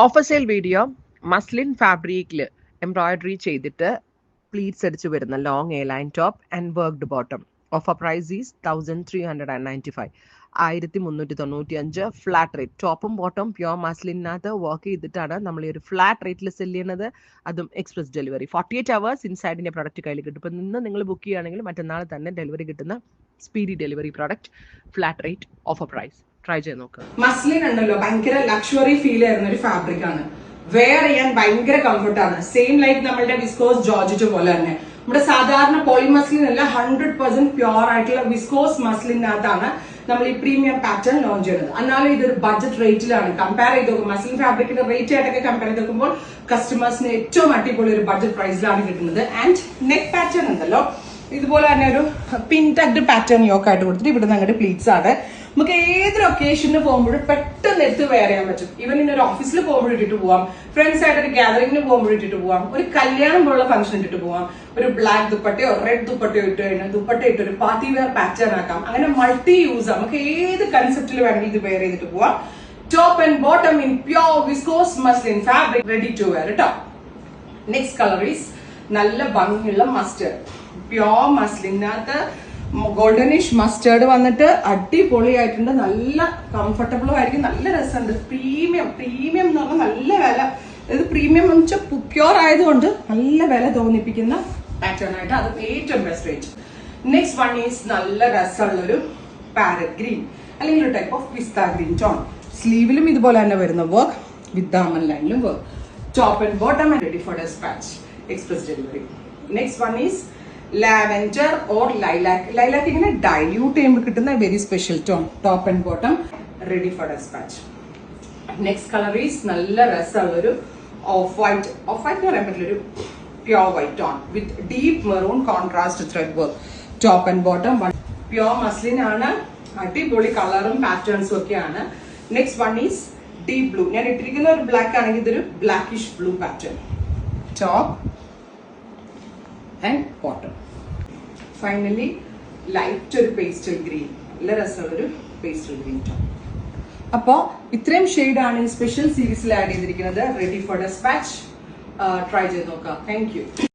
Offer sale video muslin ഫാബ്രിക്കിൽ embroidery ചെയ്തിട്ട് pleats അടിച്ച് വരുന്ന long A line top and worked bottom. Offer price is 1395. 1395 flat rate. ടോപ്പും bottom pure മസ്ലിനകത്ത് work ചെയ്തിട്ടാണ് നമ്മൾ ഈ ഒരു ഫ്ലാറ്റ് റേറ്റിൽ സെല് ചെയ്യുന്നത്. അതും എക്സ്പ്രസ് ഡെലിവറി 48 hours ഇൻസൈഡിൻ്റെ പ്രൊഡക്റ്റ് കയ്യിൽ കിട്ടും. ഇപ്പം ഇന്ന് നിങ്ങൾ ബുക്ക് ചെയ്യുകയാണെങ്കിൽ മറ്റന്നാൾ തന്നെ ഡെലിവറി കിട്ടുന്ന speedy delivery product, flat rate, offer price. Try ചെയ്ത് നോക്കുക. മസ്ലിൻ ഉണ്ടല്ലോ ഭയങ്കര ലക്ഷറി ഫീൽ ആയിരുന്ന ഒരു ഫാബ്രിക് ആണ്. വെയർ ചെയ്യാൻ ഭയങ്കര കംഫർട്ടാണ്. സെയിം ലൈക്ക് നമ്മളുടെ വിസ്കോസ് ജോർജറ്റ് പോലെ തന്നെ. നമ്മുടെ സാധാരണ പോളിമസ്ലിൻ അല്ല, 100% പ്യോർ ആയിട്ടുള്ള വിസ്കോസ് മസ്ലിനകത്താണ് നമ്മൾ ഈ പ്രീമിയം പാറ്റേൺ ലോഞ്ച് ചെയ്യുന്നത്. എന്നാലും ഇതൊരു ബഡ്ജറ്റ് റേറ്റിലാണ്. കമ്പയർ ചെയ്ത് നോക്കും, മസ്ലിൻ ഫാബ്രിക്കിന്റെ റേറ്റ് ആയിട്ടൊക്കെ കമ്പയർ ചെയ്ത് നോക്കുമ്പോൾ കസ്റ്റമേഴ്സിന് ഏറ്റവും അടിപൊളി ഒരു ബഡ്ജറ്റ് പ്രൈസിലാണ് കിട്ടുന്നത്. ആൻഡ് നെക്ക് പാറ്റേൺ ഉണ്ടല്ലോ ഇതുപോലെ തന്നെ ഒരു പിൻ ടഗ്ഡ് പാറ്റേൺ യോക്ക് ആയിട്ട് കൊടുത്തിട്ട് ഇവിടെ നിന്ന് അങ്ങോട്ട് പ്ലീറ്റ്സ് ആണ്. നമുക്ക് ഏതൊരു ഒക്കേഷന് പോകുമ്പോഴും പെട്ടെന്ന് എടുത്ത് വെയർ ചെയ്യാൻ പറ്റും. ഈവൻ ഇന്നൊരു ഓഫീസിൽ പോകുമ്പോൾ ഇട്ടിട്ട് പോവാം, ഫ്രണ്ട്സ് ആയിട്ട് ഒരു ഗാദറിംഗിന് പോകുമ്പോൾ ഇട്ടിട്ട് പോവാം, ഒരു കല്യാണം പോലുള്ള ഫംഗ്ഷൻ ഇട്ടിട്ട് പോവാം, ഒരു ബ്ലാക്ക് ദുപ്പട്ടയോ റെഡ് ദുപ്പട്ടയോ ഇട്ട് കഴിഞ്ഞാൽ ദുപ്പട്ട ഇട്ട് ഒരു പാർട്ടി വെയർ പാറ്റേൺ ആക്കാം. അങ്ങനെ മൾട്ടി യൂസ് ആണ്. നമുക്ക് ഏത് കൺസെപ്റ്റിൽ വേണമെങ്കിൽ ഇത് വെയർ ചെയ്തിട്ട് പോവാം. Top and bottom in pure viscose muslin fabric, ready to wear കേട്ടോ. നെക്സ്റ്റ് കളർ ഈസ് നല്ല ഭംഗിയുള്ള മസ്റ്റേർഡ്. പ്യോർ മസ്ലിനകത്ത് ഗോൾഡനിഷ് മസ്റ്റേർഡ് വന്നിട്ട് അടിപൊളിയായിട്ടുണ്ട്. നല്ല കംഫർട്ടബിളും ആയിരിക്കും, നല്ല രസമുണ്ട്. പ്രീമിയം എന്ന് പറഞ്ഞാൽ നല്ല വില. ഇത് പ്രീമിയം എന്ന് വെച്ചാൽ പ്യോർ ആയതുകൊണ്ട് നല്ല വില തോന്നിപ്പിക്കുന്ന പാറ്റേൺ ആയിട്ട്, അത് ഏറ്റവും best rate. Next one is നല്ല രസമുള്ളൊരു പാരറ്റ് ഗ്രീൻ അല്ലെങ്കിൽ ഒരു type of pista green tone. സ്ലീവിലും ഇതുപോലെ തന്നെ വരുന്ന വർക്ക്, വിത്ത് ദാമൻ ലൈനിലും work. Top and bottom ready for despatch, express delivery. Next one is lavender or lilac ഇങ്ങനെ ഡൈല്യൂട്ട് ചെയ്യുമ്പോൾ കിട്ടുന്ന very special tone. Top and bottom ready for despatch. Next colour is നല്ല രസമുള്ളൊരു ഓഫ് വൈറ്റ് എന്ന് പറയാൻ പറ്റില്ല, ഒരു pure white tone with deep maroon contrast thread work. Top and bottom pure muslin ആണ്. അടിപൊളി കളറും പാറ്റേൺസും ഒക്കെയാണ്. Next one is deep blue. ഞാൻ ഇട്ടിരിക്കുന്ന ഒരു ബ്ലാക്ക് ആണെങ്കിൽ ഇതൊരു blackish blue pattern. Top and bottom. Finally light ഒരു പേസ്റ്റൽ ഗ്രീൻ, നല്ല രസമുള്ളൊരു പേസ്റ്റൽ ഗ്രീൻ ടോൺ. അപ്പോ ഇത്രയും ഷെയ്ഡാണ് ഈ സ്പെഷ്യൽ സീരീസിൽ ആഡ് ചെയ്തിരിക്കുന്നത്. Ready for dispatch. ട്രൈ ചെയ്ത് നോക്കാം. Thank you.